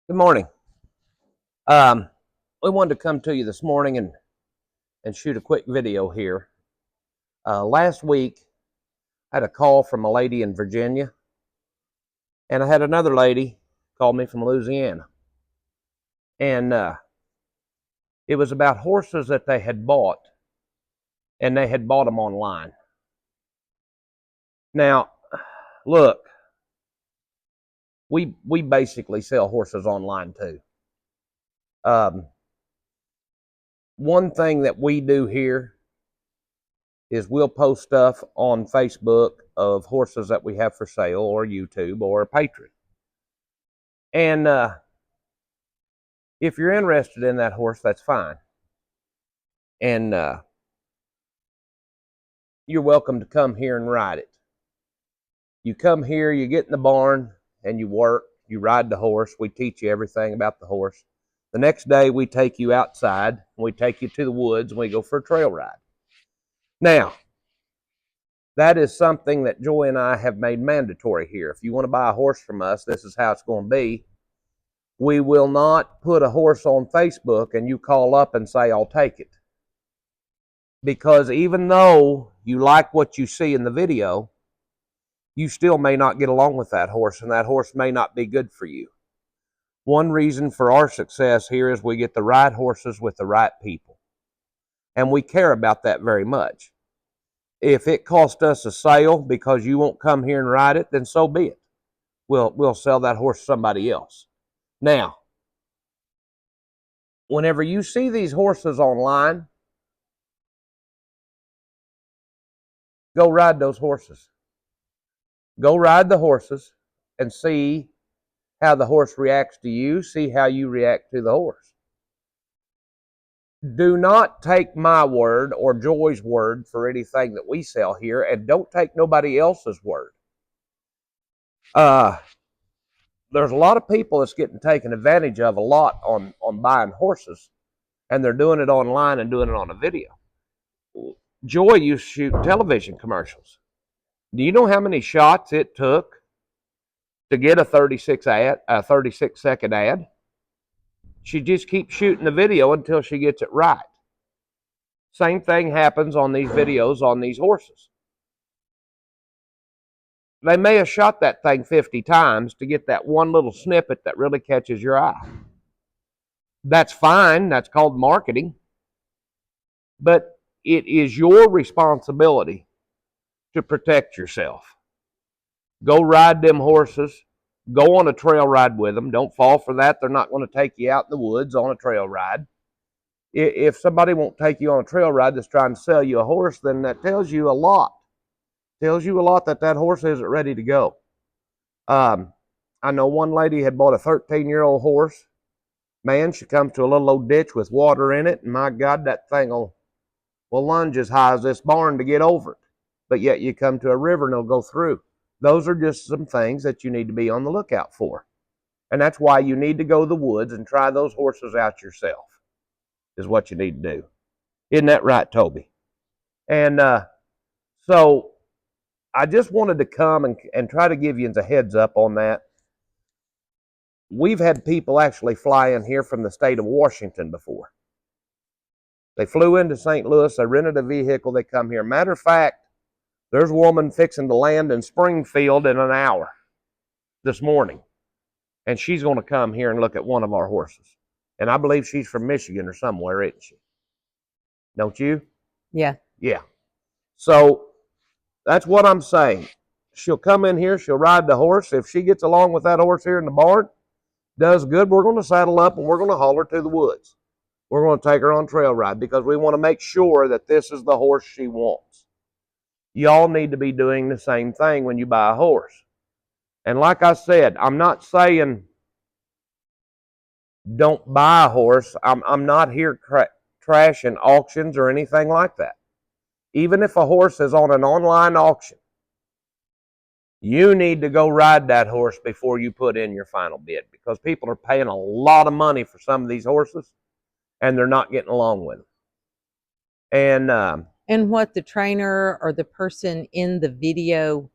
Good morning. Um, we wanted to come to you this morning and shoot a quick video here. Last week, I had a call from a lady in Virginia, and I had another lady call me from Louisiana. And it was about horses that they had bought, and they had bought them online. Now, look, we basically sell horses online too. Um, one thing that we do here is we'll post stuff on Facebook of horses that we have for sale, or YouTube, or Patreon. And if you're interested in that horse, that's fine. And you're welcome to come here and ride it. You come here, you get in the barn, and you work. You ride the horse. We teach you everything about the horse. The next day, we take you outside, and we take you to the woods, and we go for a trail ride. Now, that is something that Joy and I have made mandatory here. If you want to buy a horse from us, this is how it's going to be. We will not put a horse on Facebook and you call up and say, I'll take it. Because even though you like what you see in the video, you still may not get along with that horse, and that horse may not be good for you. One reason for our success here is we get the right horses with the right people. And we care about that very much. If it costs us a sale because you won't come here and ride it, then so be it. We'll sell that horse to somebody else. Now, whenever you see these horses online, go ride those horses. Go ride the horses and see how the horse reacts to you. See how you react to the horse. Do not take my word or Joy's word for anything that we sell here, and don't take nobody else's word. There's a lot of people that's getting taken advantage of a lot on buying horses, and they're doing it online and doing it on a video. Joy used to shoot television commercials. Do you know how many shots it took to get a 36-second ad? She just keeps shooting the video until she gets it right. Same thing happens on these videos on these horses. They may have shot that thing 50 times to get that one little snippet that really catches your eye. That's fine. That's called marketing. But it is your responsibility to protect yourself. Go ride them horses. Go on a trail ride with them. Don't fall for that. They're not going to take you out in the woods on a trail ride. If somebody won't take you on a trail ride that's trying to sell you a horse, then that tells you a lot. Tells you a lot that that horse isn't ready to go. I know one lady had bought a 13-year-old horse. Man, she comes to a little old ditch with water in it, and my God, that thing will lunge as high as this barn to get over it. But yet you come to a river and it'll go through. Those are just some things that you need to be on the lookout for. And that's why you need to go to the woods and try those horses out yourself, is what you need to do. Isn't that right, Toby? And so I just wanted to come and try to give you a heads up on that. We've had people actually fly in here from the state of Washington before. They flew into St. Louis, they rented a vehicle, they come here. Matter of fact, there's a woman fixing to land in Springfield in an hour this morning. And she's going to come here and look at one of our horses. And I believe she's from Michigan or somewhere, isn't she? Don't you? Yeah. Yeah. So that's what I'm saying. She'll come in here, she'll ride the horse. If she gets along with that horse here in the barn, does good, we're going to saddle up and we're going to haul her to the woods. We're going to take her on trail ride because we want to make sure that this is the horse she wants. Y'all need to be doing the same thing when you buy a horse. And like I said, I'm not saying don't buy a horse. I'm not here trashing auctions or anything like that. Even if a horse is on an online auction, you need to go ride that horse before you put in your final bid, because people are paying a lot of money for some of these horses and they're not getting along with them. And what the trainer or the person in the video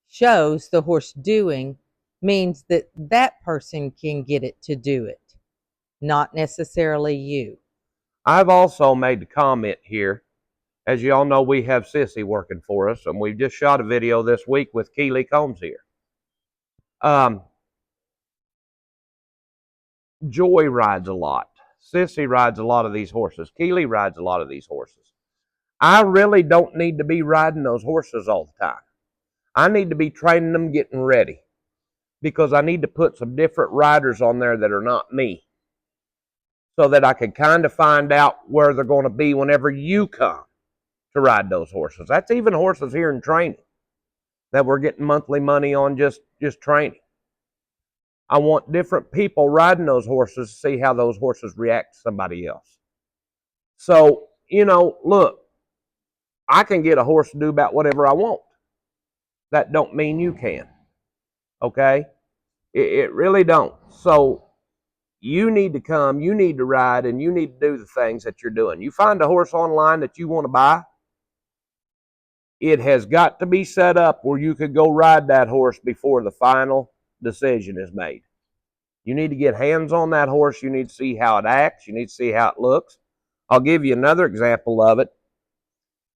shows the horse doing means that that person can get it to do it, not necessarily you. I've also made the comment here. As you all know, we have Sissy working for us, and we just shot a video this week with Keely Combs here. Joy rides a lot. Sissy rides a lot of these horses. Keely rides a lot of these horses. I really don't need to be riding those horses all the time. I need to be training them, getting ready, because I need to put some different riders on there that are not me, so that I can kind of find out where they're going to be whenever you come to ride those horses. That's even horses here in training that we're getting monthly money on just training. I want different people riding those horses to see how those horses react to somebody else. So, look, I can get a horse to do about whatever I want. That don't mean you can. Okay? It really don't. So you need to come, you need to ride, and you need to do the things that you're doing. You find a horse online that you want to buy, it has got to be set up where you could go ride that horse before the final decision is made. You need to get hands on that horse. You need to see how it acts. You need to see how it looks. I'll give you another example of it.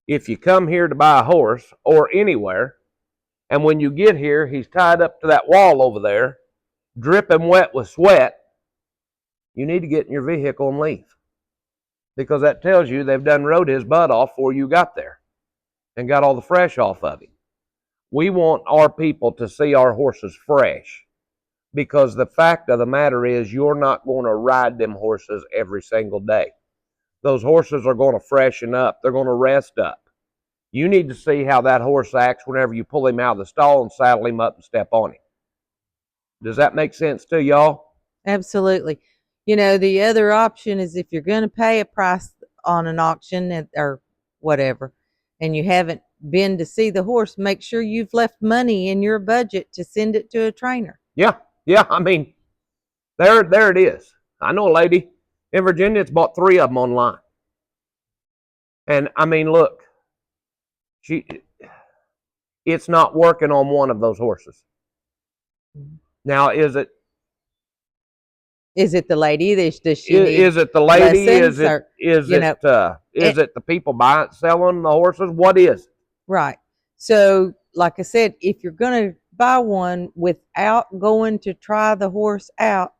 If you come here to buy a horse or anywhere, and when you get here, he's tied up to that wall over there, dripping wet with sweat, you need to get in your vehicle and leave. Because that tells you they've done rode his butt off before you got there and got all the fresh off of him. We want our people to see our horses fresh, because the fact of the matter is you're not going to ride them horses every single day. Those horses are going to freshen up. They're going to rest up. You need to see how that horse acts whenever you pull him out of the stall and saddle him up and step on him. Does that make sense to y'all? Absolutely. The other option is if you're going to pay a price on an auction or whatever, and you haven't been to see the horse, make sure you've left money in your budget to send it to a trainer. Yeah. I mean, there it is. I know a lady in Virginia that's bought 3 of them online. And I mean, look, it's not working on one of those horses. Now, is it the lady? Does she is it the lady? Is it the people selling the horses? What is it? Right. So, like I said, if you're going to buy one without going to try the horse out,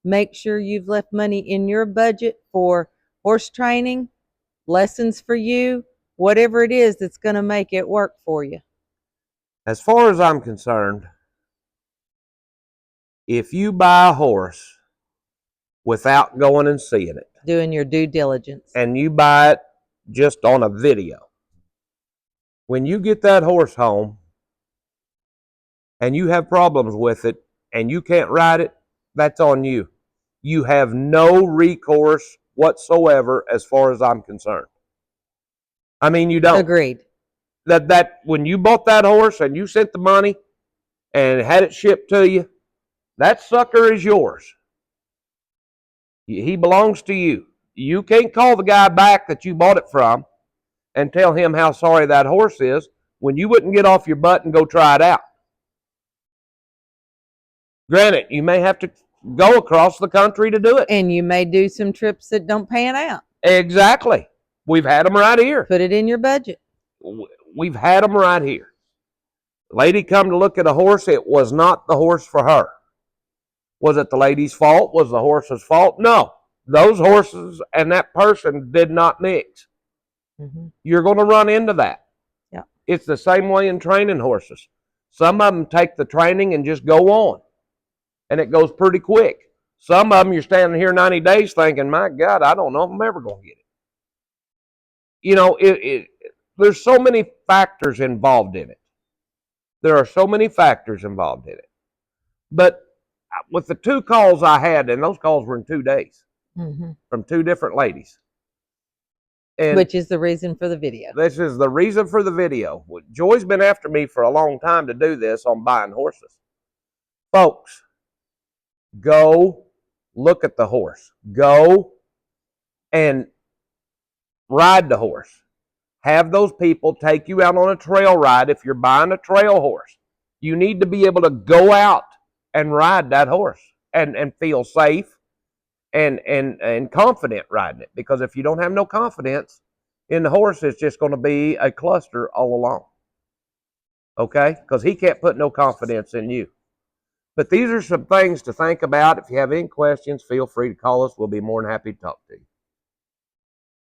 make sure you've left money in your budget for horse training, lessons for you, whatever it is that's going to make it work for you. As far as I'm concerned, if you buy a horse without going and seeing it, doing your due diligence, and you buy it just on a video, when you get that horse home and you have problems with it and you can't ride it, that's on you. You have no recourse whatsoever as far as I'm concerned. I mean, you don't. Agreed. That when you bought that horse and you sent the money and had it shipped to you, that sucker is yours. He belongs to you. You can't call the guy back that you bought it from and tell him how sorry that horse is when you wouldn't get off your butt and go try it out. Granted, you may have to go across the country to do it. And you may do some trips that don't pan out. Exactly. We've had them right here. Put it in your budget. We've had them right here. Lady come to look at a horse. It was not the horse for her. Was it the lady's fault? Was the horse's fault? No. Those horses and that person did not mix. Mm-hmm. You're going to run into that. Yeah. It's the same way in training horses. Some of them take the training and just go on. And it goes pretty quick. Some of them you're standing here 90 days thinking, my God, I don't know if I'm ever going to get it. There's so many factors involved in it. There are so many factors involved in it. But with the 2 calls I had, and those calls were in 2 days, from 2 different ladies. And which is the reason for the video. This is the reason for the video. Joy's been after me for a long time to do this on buying horses. Folks, go look at the horse. Go and ride the horse. Have those people take you out on a trail ride if you're buying a trail horse. You need to be able to go out and ride that horse and feel safe and confident riding it. Because if you don't have no confidence in the horse, it's just going to be a cluster all along. Okay? Because he can't put no confidence in you. But these are some things to think about. If you have any questions, feel free to call us. We'll be more than happy to talk to you.